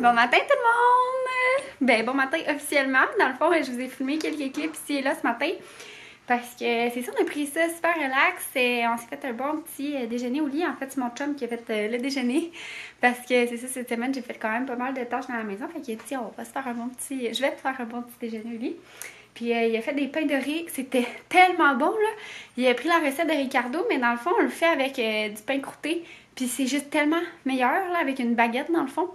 Bon matin tout le monde! Ben bon matin officiellement. Dans le fond, je vous ai filmé quelques clips ici et là ce matin. Parce que c'est ça, on a pris ça super relax. On s'est fait un bon petit déjeuner au lit. En fait, c'est mon chum qui a fait le déjeuner. Parce que c'est ça, cette semaine, j'ai fait quand même pas mal de tâches dans la maison. Fait qu'il a dit, on va se faire un bon petit... Je vais te faire un bon petit déjeuner au lit. Puis il a fait des pains de riz. C'était tellement bon, là. Il a pris la recette de Ricardo, mais dans le fond, on le fait avec du pain croûté. Puis c'est juste tellement meilleur, là, avec une baguette, dans le fond.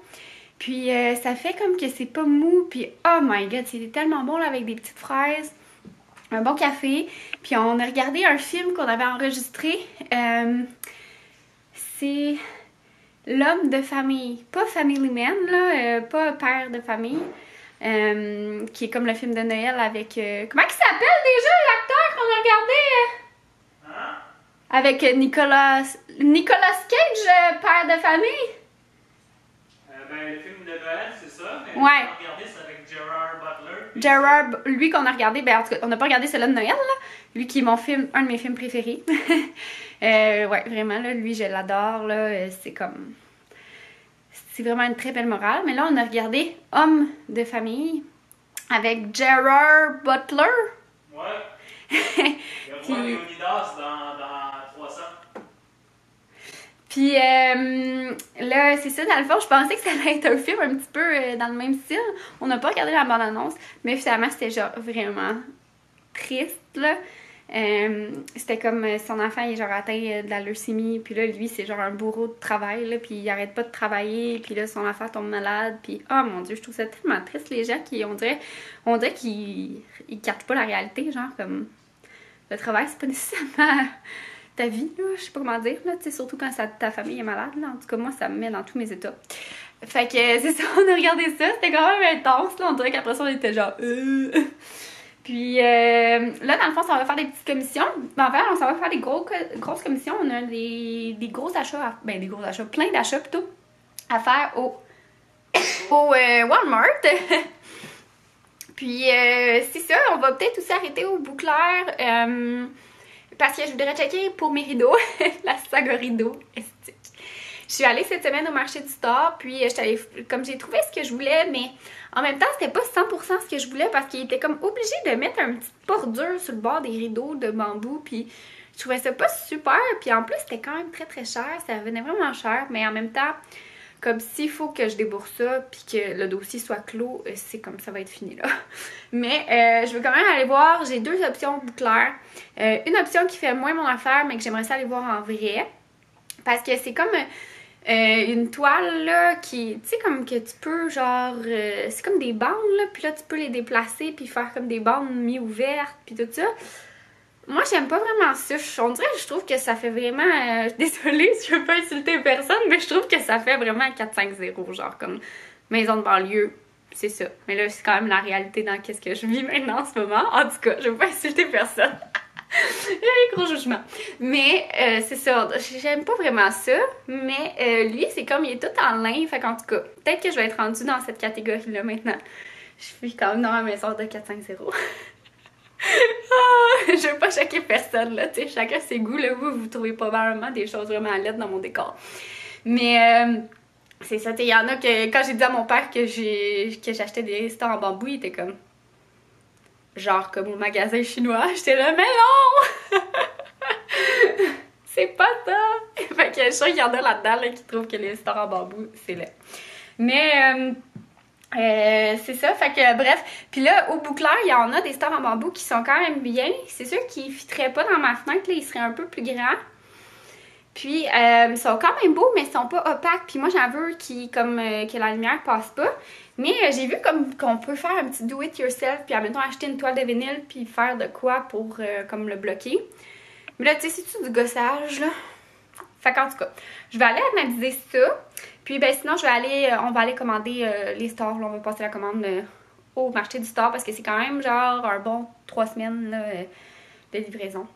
Puis ça fait comme que c'est pas mou. Puis oh my god, c'était tellement bon, là, avec des petites fraises. Un bon café. Puis on a regardé un film qu'on avait enregistré. C'est L'homme de famille. Pas Family Man, là. Pas père de famille. Qui est comme le film de Noël avec... comment il s'appelle déjà l'acteur qu'on a regardé? Hein? Avec Nicolas Cage, père de famille. Ben, le film de Noël, c'est ça. Mais ouais. On a regardé ça avec Gerard Butler. Lui qu'on a regardé, ben en tout cas, on n'a pas regardé celui de Noël, là. Lui qui est un de mes films préférés. Ouais, vraiment, là, lui, je l'adore, là. C'est comme... C'est vraiment une très belle morale. Mais là, on a regardé Homme de famille avec Gerard Butler. Ouais. Il y a Leonidas dans 300. Puis là, c'est ça, dans le fond, je pensais que ça allait être un film un petit peu dans le même style. On n'a pas regardé la bande-annonce, mais finalement, c'était genre vraiment triste, là. C'était comme son enfant, il est genre atteint de la leucémie, puis là, lui, c'est genre un bourreau de travail, là, puis il arrête pas de travailler, puis là, son enfant tombe malade, puis oh mon Dieu, je trouve ça tellement triste, les gens qui, on dirait qu'ils captent pas la réalité, genre, comme, le travail, c'est pas nécessairement... ta vie, là, je sais pas comment dire, là, tu sais, surtout quand ta famille est malade, là. En tout cas, moi, ça me met dans tous mes états. Fait que, c'est ça, on a regardé ça, c'était quand même intense, là, on dirait qu'après ça, on était genre, Puis, là, dans le fond, ça va faire des petites commissions. En fait, on s'en va faire des grosses commissions, on a des gros achats, plein d'achats, plutôt, à faire au Walmart. Puis, c'est ça, on va peut-être aussi arrêter au Bouclair, parce que je voudrais checker pour mes rideaux, la saga rideau esthétique. Je suis allée cette semaine au marché du store, puis comme j'ai trouvé ce que je voulais, mais en même temps, c'était pas 100% ce que je voulais parce qu'il était comme obligé de mettre une petite bordure sur le bord des rideaux de bambou, puis je trouvais ça pas super, puis en plus, c'était quand même très très cher, ça revenait vraiment cher, mais en même temps, comme s'il faut que je débourse ça puis que le dossier soit clos, c'est comme ça va être fini là. Mais je veux quand même aller voir, j'ai deux options bouclaires. Une option qui fait moins mon affaire mais que j'aimerais ça aller voir en vrai. Parce que c'est comme une toile là qui, tu sais comme que tu peux genre, c'est comme des bandes là, puis là tu peux les déplacer puis faire comme des bandes mi-ouvertes puis tout ça. Moi, j'aime pas vraiment ça. On dirait que je trouve que ça fait vraiment... désolée si je veux pas insulter personne, mais je trouve que ça fait vraiment 4-5-0, genre comme maison de banlieue. C'est ça. Mais là, c'est quand même la réalité dans qu'est-ce que je vis maintenant en ce moment. En tout cas, je veux pas insulter personne. Gros jugement. Mais c'est ça. J'aime pas vraiment ça. Mais lui, c'est comme il est tout en lin. Fait qu'en tout cas, peut-être que je vais être rendue dans cette catégorie-là maintenant. Je vis quand même dans ma maison de 4-5-0. Je veux pas choquer personne, là, tu sais, chacun ses goûts, là, vous trouvez probablement des choses vraiment laides dans mon décor. Mais, c'est ça, tu sais, il y en a que, quand j'ai dit à mon père que j'achetais des restants en bambou, il était comme, genre, comme au magasin chinois, j'étais là, mais non! C'est pas ça! Fait que je suis sûre qu'il y en a là-dedans, là, qui trouvent que les restants en bambou, c'est laid. Mais, c'est ça, fait que bref. Puis là, au Bouclair, il y en a des stores en bambou qui sont quand même bien. C'est sûr qu'ils ne fitteraient pas dans ma fenêtre, là, ils seraient un peu plus grands. Puis, ils sont quand même beaux, mais ils sont pas opaques. Puis moi, j'en veux que la lumière passe pas. Mais j'ai vu comme qu'on peut faire un petit do-it-yourself, puis en même temps acheter une toile de vinyle, puis faire de quoi pour comme le bloquer. Mais là, tu sais, c'est-tu du gossage, là? Fait qu'en tout cas, je vais aller analyser ça. Puis ben sinon, on va aller commander les stores. Là, on va passer la commande au marché du store parce que c'est quand même genre un bon 3 semaines là, de livraison.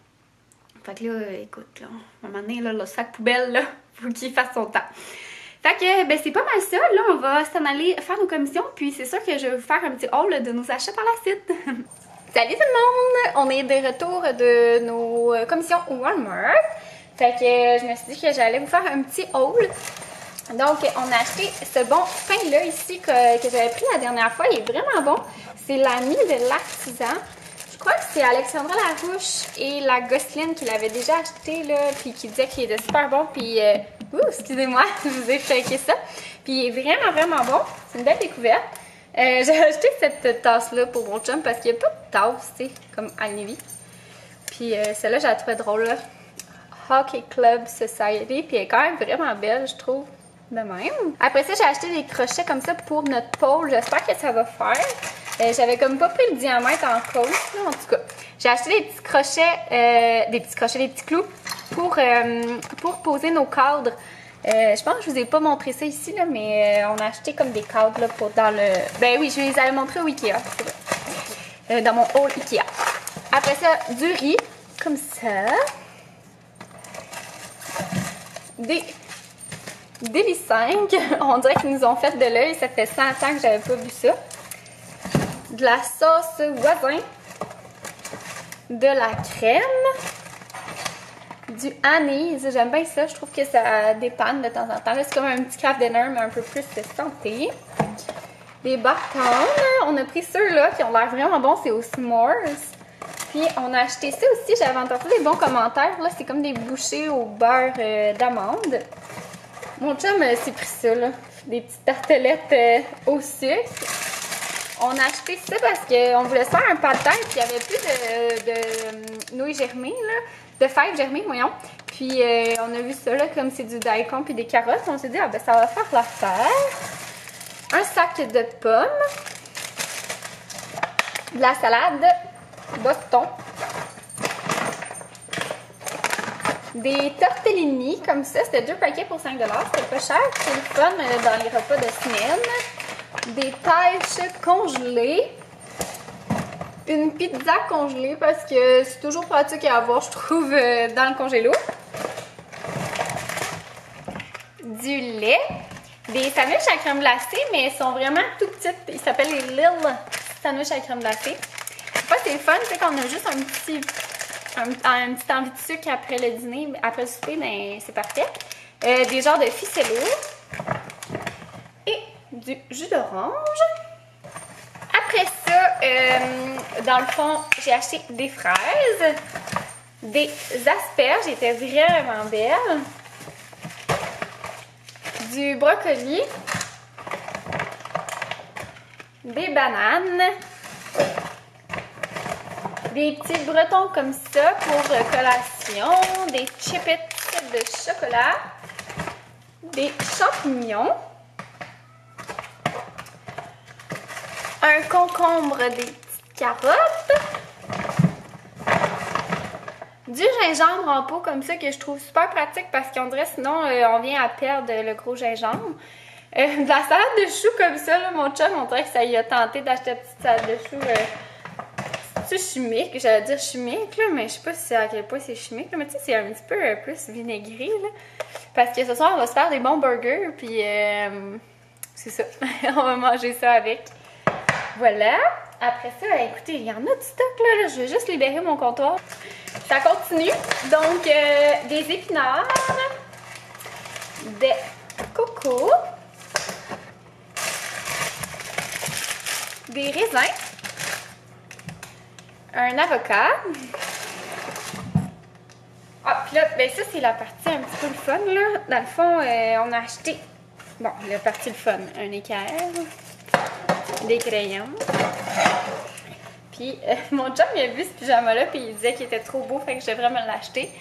Fait que là, écoute, là, à un moment donné, là, le sac poubelle, là, faut qu'il fasse son temps. Fait que ben c'est pas mal ça. Là, on va s'en aller faire nos commissions. Puis c'est sûr que je vais vous faire un petit haul de nos achats par la suite. Salut tout le monde! On est de retour de nos commissions au Walmart. Fait que je me suis dit que j'allais vous faire un petit haul. Donc, on a acheté ce bon pain-là ici que j'avais pris la dernière fois. Il est vraiment bon. C'est l'ami de l'artisan. Je crois que c'est Alexandra Larouche et la Gosseline qui l'avaient déjà acheté, là, puis qui disait qu'il était super bon. Puis, excusez-moi, je vous ai shaké ça. Puis, il est vraiment, vraiment bon. C'est une belle découverte. J'ai acheté cette tasse-là pour mon chum parce qu'il n'y a pas de tasse, tu sais, comme à Lévis. Puis, celle-là, je la trouvais drôle, là. Hockey Club Society. Puis, elle est quand même vraiment belle, je trouve. De même. Après ça, j'ai acheté des crochets comme ça pour notre pôle. J'espère que ça va faire. J'avais comme pas pris le diamètre en compte, là, en tout cas. J'ai acheté des petits crochets, des petits clous pour poser nos cadres. Je pense que je vous ai pas montré ça ici, là, mais on a acheté comme des cadres là, pour dans le... Ben oui, je les avais montrés au Ikea, c'est vrai. Dans mon haul Ikea. Après ça, du riz, comme ça. Des 5, on dirait qu'ils nous ont fait de l'œil, ça fait 100 ans que j'avais pas vu ça. De la sauce voisin, de la crème, du anis, j'aime bien ça, je trouve que ça dépanne de temps en temps. C'est comme un petit craft dinner, mais un peu plus de santé. Des bâtons, on a pris ceux-là qui ont l'air vraiment bons, c'est au s'mores. Puis on a acheté ça aussi, j'avais entendu des bons commentaires, là, c'est comme des bouchées au beurre d'amande. Mon chum s'est pris ça, là. Des petites tartelettes au sucre. On a acheté ça parce qu'on voulait se faire un pâte tête, puis il n'y avait plus de nouilles germées, là. De fèves germées, voyons. Puis on a vu ça, là, comme c'est du daikon puis des carottes. On s'est dit, ah ben ça va faire l'affaire. Un sac de pommes. De la salade Boston. Des tortellini comme ça, c'était 2 paquets pour 5$, c'était pas cher, c'est le fun dans les repas de semaine. Des pêches congelées. Une pizza congelée parce que c'est toujours pratique à avoir, je trouve, dans le congélo. Du lait. Des sandwichs à crème glacée, mais ils sont vraiment tout petites. Ils s'appellent les Lil Sandwichs à crème glacée. Pas c'est le fun, c'est qu'on a juste un petit envie de sucre après le dîner, après le souper, ben c'est parfait. Des genres de ficello et du jus d'orange. Après ça, dans le fond, j'ai acheté des fraises, des asperges, étaient vraiment belles, du brocoli, des bananes, des petits bretons comme ça pour collation, des chipettes de chocolat, des champignons, un concombre, des petites carottes, du gingembre en pot comme ça que je trouve super pratique parce qu'on dirait sinon on vient à perdre le gros gingembre. De la salade de choux comme ça, là, mon chum, on dirait que ça y a tenté d'acheter une petite salade de choux. C'est chimique, j'allais dire chimique, là, mais je sais pas si à quel point c'est chimique, là, mais tu sais, c'est un petit peu plus vinaigré, là. Parce que ce soir, on va se faire des bons burgers, puis c'est ça, on va manger ça avec. Voilà. Après ça, écoutez, il y en a du stock, là, je vais juste libérer mon comptoir. Ça continue, donc des épinards, des cocos, des raisins, un avocat. Ah, puis là, ben ça, c'est la partie un petit peu le fun, là. Dans le fond, on a acheté, bon, la partie le fun, un équerre, des crayons. Puis, mon chum, il a vu ce pyjama-là, puis il disait qu'il était trop beau, fait que je devrais me l'acheter.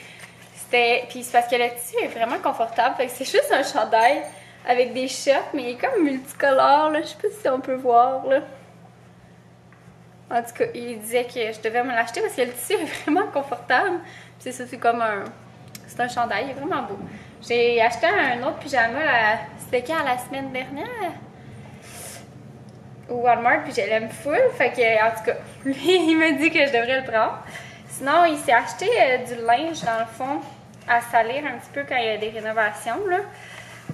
Puis c'est parce que le tissu est vraiment confortable, fait que c'est juste un chandail avec des shirts, mais il est comme multicolore, là. Je sais pas si on peut voir, là. En tout cas, il disait que je devais me l'acheter parce que le tissu est vraiment confortable. Puis c'est ça, c'est comme un... C'est un chandail, il est vraiment beau. J'ai acheté un autre pyjama, c'était quand, la semaine dernière? Au Walmart, puis je l'aime full. Fait que, en tout cas, lui, il me dit que je devrais le prendre. Sinon, il s'est acheté du linge, dans le fond, à salir un petit peu quand il y a des rénovations, là.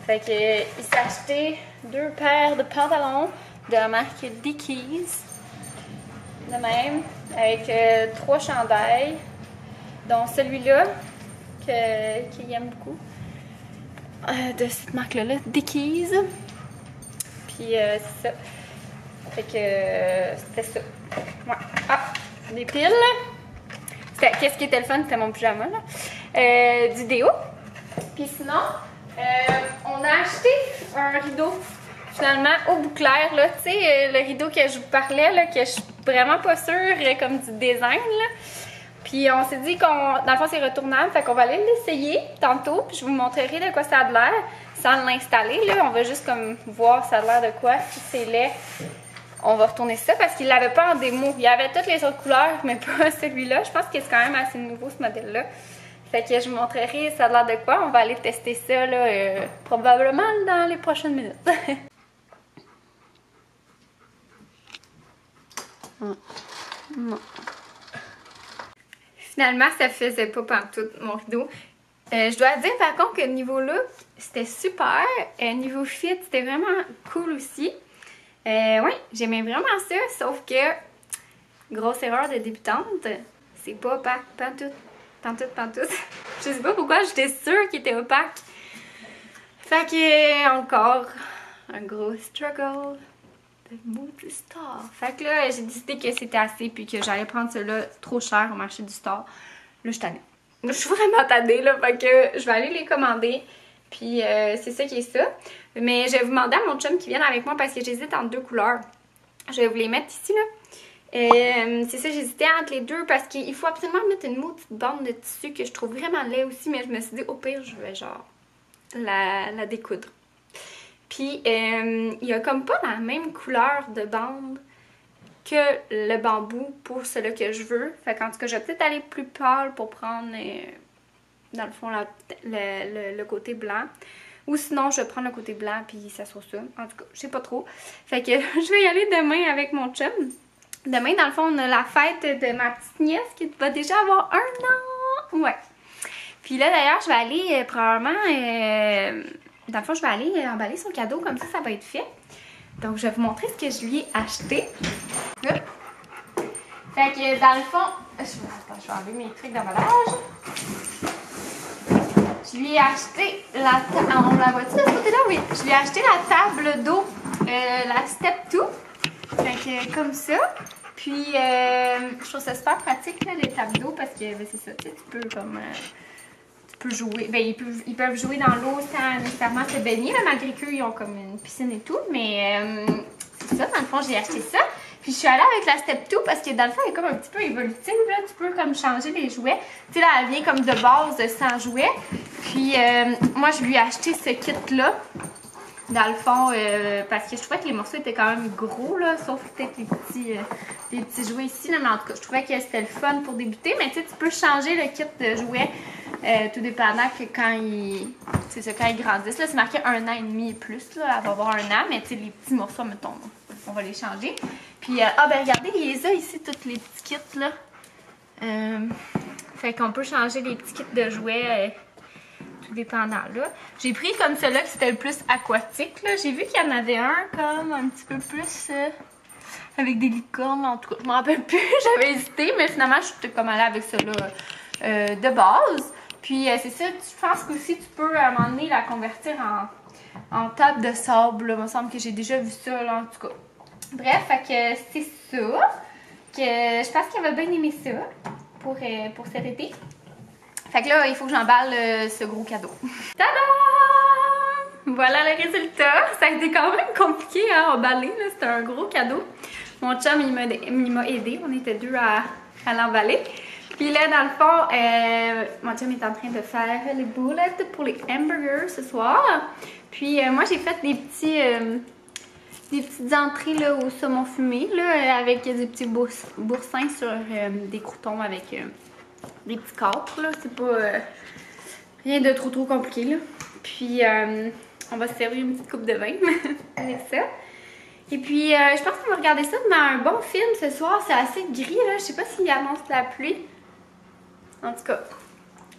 Fait que, il s'est acheté 2 paires de pantalons de la marque Dickies. De même, avec 3 chandails, dont celui-là, qu'il aime beaucoup. de cette marque-là, Dickies. Puis c'est ça. Fait que c'était ça. Ouais. Ah, des piles. Qu'est-ce qui était le fun? C'était mon pyjama, là. Du déo. Puis sinon, on a acheté un rideau, finalement, au Bouclair, là. Tu sais, le rideau que je vous parlais, là, que je suis vraiment pas sûre, comme du design, là. Puis on s'est dit dans le fond, c'est retournable, fait qu'on va aller l'essayer tantôt, puis je vous montrerai de quoi ça a l'air, sans l'installer, là. On va juste comme voir ça a l'air de quoi. Si c'est laid, on va retourner ça, parce qu'il l'avait pas en démo. Il y avait toutes les autres couleurs, mais pas celui-là. Je pense que c'est quand même assez nouveau, ce modèle-là. Fait que je vous montrerai ça a l'air de quoi. On va aller tester ça, là, probablement dans les prochaines minutes. Non. Finalement, ça faisait pas pantoute mon rideau. Je dois dire par contre que niveau look, c'était super. Niveau fit, c'était vraiment cool aussi. Oui, j'aimais vraiment ça, sauf que, grosse erreur de débutante, c'est pas opaque, pantoute. Je sais pas pourquoi, j'étais sûre qu'il était opaque. Fait que, encore, un gros struggle. Maudit Star. Fait que là, j'ai décidé que c'était assez puis que j'allais prendre cela trop cher au marché du Star. Là, je suis tannée. Là, je suis vraiment tannée, là. Fait que je vais aller les commander. Puis c'est ça qui est ça. Mais je vais vous demander à mon chum qui vienne avec moi parce que j'hésite entre deux couleurs. Je vais vous les mettre ici, là. C'est ça, j'hésitais entre les deux parce qu'il faut absolument mettre une maudite bande de tissu que je trouve vraiment laid aussi. Mais je me suis dit, au pire, je vais genre la découdre. Puis, il y a comme pas la même couleur de bande que le bambou pour celui que je veux. Fait qu'en tout cas, je vais peut-être aller plus pâle pour prendre, dans le fond, le côté blanc. Ou sinon, je vais prendre le côté blanc puis ça soit ça. En tout cas, je sais pas trop. Fait que je vais y aller demain avec mon chum. Demain, dans le fond, on a la fête de ma petite nièce qui va déjà avoir 1 an. Ouais. Puis là, d'ailleurs, je vais aller probablement... dans le fond, je vais aller emballer son cadeau, comme ça va être fait. Donc, je vais vous montrer ce que je lui ai acheté. Fait que, dans le fond, je vais enlever mes trucs d'emballage. Je lui ai acheté la table... On la voit-tu de ce côté-là? Oui. Je lui ai acheté la table d'eau, la Step 2. Fait que, comme ça. Puis, je trouve ça super pratique, là, les tables d'eau, parce que, ben, c'est ça, tu sais, tu peux comme... jouer. Ben, ils peuvent jouer dans l'eau sans nécessairement se baigner, là, malgré qu'ils ont comme une piscine et tout. Mais c'est ça, dans le fond, j'ai acheté ça. Puis je suis allée avec la Step 2 parce que dans le fond, elle est comme un petit peu évolutive. Là. Tu peux comme changer les jouets. Tu sais, là, elle vient comme de base sans jouets. Puis moi, je lui ai acheté ce kit-là. Dans le fond, parce que je trouvais que les morceaux étaient quand même gros, là, sauf peut-être les petits jouets ici. Là, mais en tout cas, je trouvais que c'était le fun pour débuter. Mais tu sais, tu peux changer le kit de jouets tout dépendant que quand ils grandissent. Là, c'est marqué 1 an et demi et plus. Là, elle va avoir 1 an, mais tu sais, les petits morceaux, mettons, on va les changer. Puis, ben regardez, il les a ici, tous les petits kits, là. Fait qu'on peut changer les petits kits de jouets tout dépendant, là. J'ai pris comme celui-là, que c'était le plus aquatique, là. J'ai vu qu'il y en avait un comme un petit peu plus avec des licornes, en tout cas. Je m'en rappelle plus, j'avais hésité, mais finalement, je suis comme allée avec celui-là de base. Puis, c'est ça, je pense qu'aussi, tu peux, à un moment donné, la convertir en table de sable, là. Il me semble que j'ai déjà vu ça, là, en tout cas. Bref, fait que c'est ça. Que je pense qu'elle va bien aimer ça pour cet été. Fait que là, il faut que j'emballe ce gros cadeau. Tada! Voilà le résultat. Ça a été quand même compliqué à emballer. C'était un gros cadeau. Mon chum, il m'a aidé. On était deux à l'emballer. Puis là, dans le fond, mon chum est en train de faire les boulettes pour les hamburgers ce soir. Puis moi, j'ai fait des petites entrées là, au saumon fumé là, avec des petits boursins sur des croutons avec des petits capres. C'est pas rien de trop compliqué. Là. Puis on va se servir une petite coupe de vin avec ça. Et puis je pense qu'on va regarder ça dans un bon film ce soir. C'est assez gris là. Je sais pas s'il annonce la pluie. En tout cas.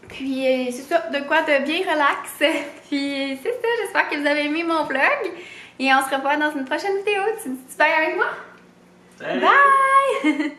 Puis c'est ça, de quoi de bien relax. Puis c'est ça, j'espère que vous avez aimé mon vlog. Et on se revoit dans une prochaine vidéo. Tu dis bye avec moi? Salut. Bye!